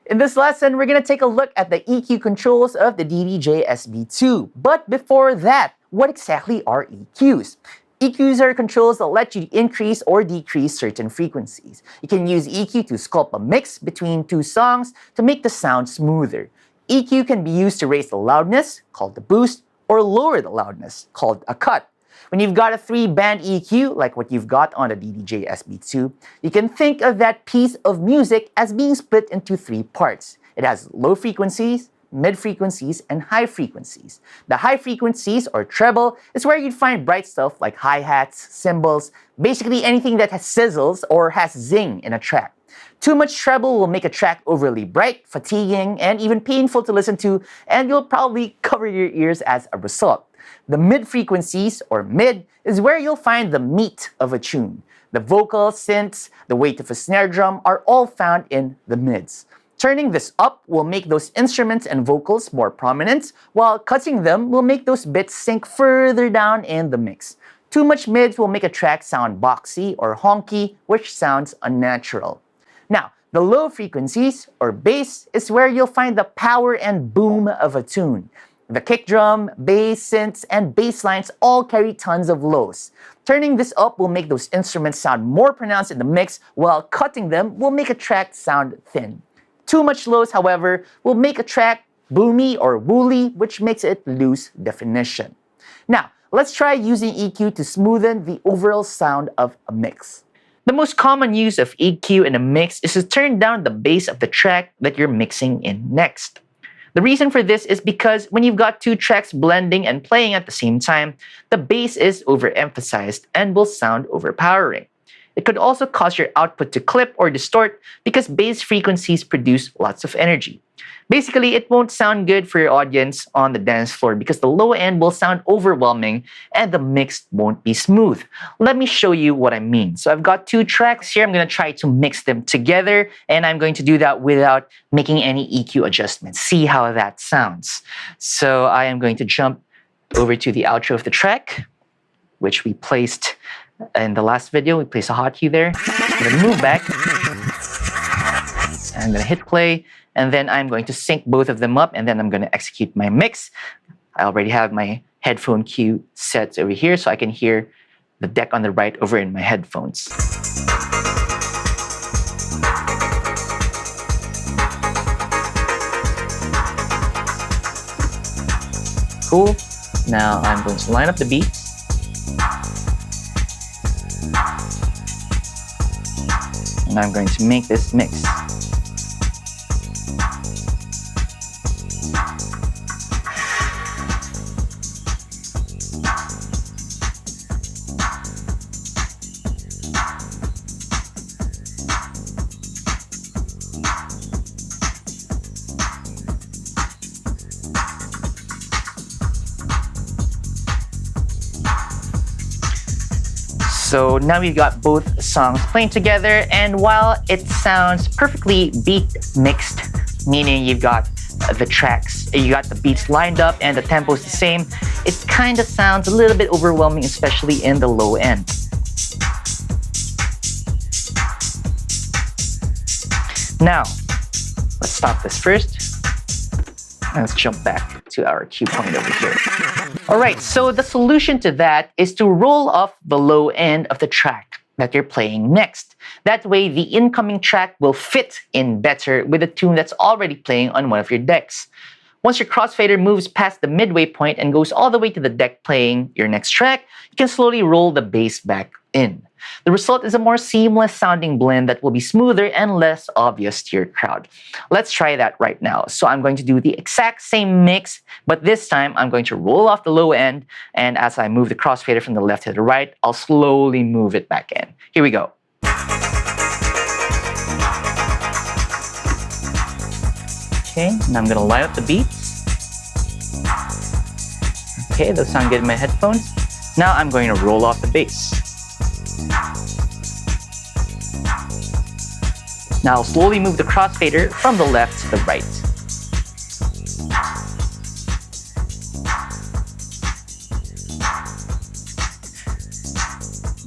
In this lesson, we're going to take a look at the EQ controls of the DDJ-SB2. But before that, what exactly are EQs? EQs are controls that let you increase or decrease certain frequencies. You can use EQ to sculpt a mix between two songs to make the sound smoother. EQ can be used to raise the loudness, called the boost, or lower the loudness, called a cut. When you've got a 3-band EQ, like what you've got on the DDJ-SB2, you can think of that piece of music as being split into 3 parts. It has low frequencies, mid frequencies, and high frequencies. The high frequencies, or treble, is where you'd find bright stuff like hi-hats, cymbals, basically anything that has sizzles or has zing in a track. Too much treble will make a track overly bright, fatiguing, and even painful to listen to, and you'll probably cover your ears as a result. The mid frequencies, or mid, is where you'll find the meat of a tune. The vocals, synths, the weight of a snare drum are all found in the mids. Turning this up will make those instruments and vocals more prominent, while cutting them will make those bits sink further down in the mix. Too much mids will make a track sound boxy or honky, which sounds unnatural. Now, the low frequencies, or bass, is where you'll find the power and boom of a tune. The kick drum, bass, synths, and bass lines all carry tons of lows. Turning this up will make those instruments sound more pronounced in the mix, while cutting them will make a track sound thin. Too much lows, however, will make a track boomy or woolly, which makes it lose definition. Now, let's try using EQ to smoothen the overall sound of a mix. The most common use of EQ in a mix is to turn down the bass of the track that you're mixing in next. The reason for this is because when you've got 2 tracks blending and playing at the same time, the bass is overemphasized and will sound overpowering. It could also cause your output to clip or distort because bass frequencies produce lots of energy. Basically, it won't sound good for your audience on the dance floor because the low end will sound overwhelming and the mix won't be smooth. Let me show you what I mean. So I've got 2 tracks here. I'm going to try to mix them together, and I'm going to do that without making any EQ adjustments. See how that sounds. So I am going to jump over to the outro of the track, which we placed in the last video. We placed a hotkey there. I'm going to move back. I'm going to hit play. And then I'm going to sync both of them up, and then I'm going to execute my mix. I already have my headphone cue set over here, so I can hear the deck on the right over in my headphones. Cool. Now I'm going to line up the beats. And I'm going to make this mix. So now we've got both songs playing together, and while it sounds perfectly beat mixed, meaning you've got the tracks, you got the beats lined up and the tempo is the same, it kind of sounds a little bit overwhelming, especially in the low end. Now, let's stop this first. Let's jump back to our cue point over here. All right, so the solution to that is to roll off the low end of the track that you're playing next. That way, the incoming track will fit in better with a tune that's already playing on one of your decks. Once your crossfader moves past the midway point and goes all the way to the deck playing your next track, you can slowly roll the bass back in. The result is a more seamless sounding blend that will be smoother and less obvious to your crowd. Let's try that right now. So I'm going to do the exact same mix, but this time I'm going to roll off the low end, and as I move the crossfader from the left to the right, I'll slowly move it back in. Here we go. Okay, now I'm going to line up the beats. Okay, those sound good in my headphones. Now I'm going to roll off the bass. Now I'll slowly move the crossfader from the left to the right.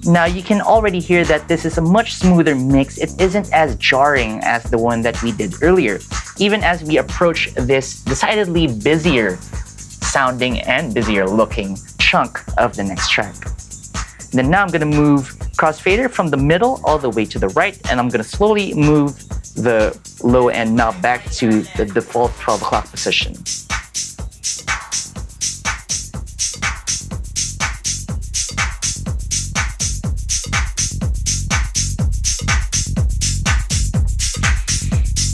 Now you can already hear that this is a much smoother mix. It isn't as jarring as the one that we did earlier. even as we approach this decidedly busier sounding and busier looking chunk of the next track. Then now I'm gonna move crossfader from the middle all the way to the right, and I'm gonna slowly move the low end knob back to the default 12 o'clock position.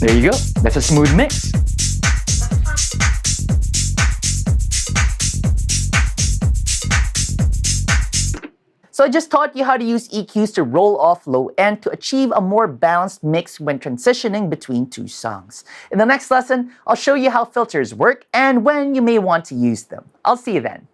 There you go, that's a smooth mix. So I just taught you how to use EQs to roll off low end to achieve a more balanced mix when transitioning between two songs. In the next lesson, I'll show you how filters work and when you may want to use them. I'll see you then.